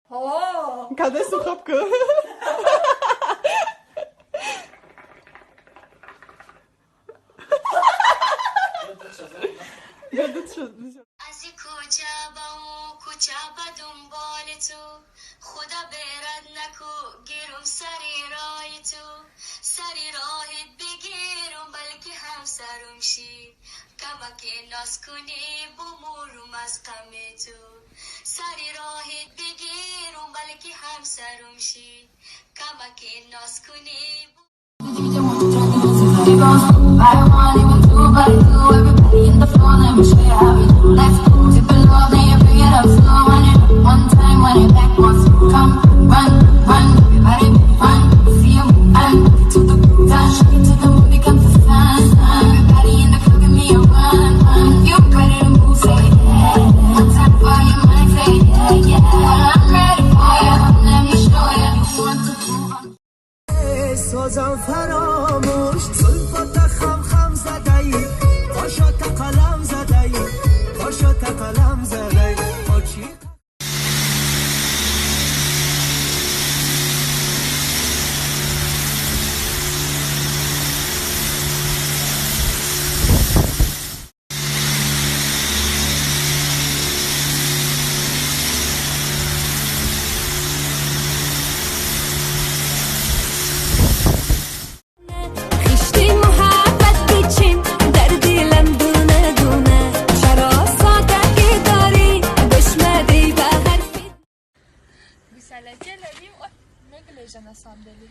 Cadê esse rapcã? ازی کجا با اون کجا با دنبال تو خدا برد نکو گیرم سری رای تو سری راهت بگیرم بلکه همسرم شی کمک ناز کنی بمورم از غم تو سری راهت بگیرم بلکه همسرم شی کمک ناز کنی I don't want even two, but I do. Everybody in the floor, let me show you how we do. Let's go. Dip it low, then you bring it up slow. Run it up one time, when it back once. Come, run, run. Everybody be fun. See you and to the dance. Shake it to the moon, becomes the sun. Everybody in the club, give me a run, run. You ready to move, say yeah. One time for your mind, say yeah, yeah. I'm ready for you. Let me show you. You want to move on. سازم فراموش زلفات خم خم زدهی پاشات قلم زدهی پاشات قلم زدهی پاچی بسلجة لديم نقلج أنا صندلي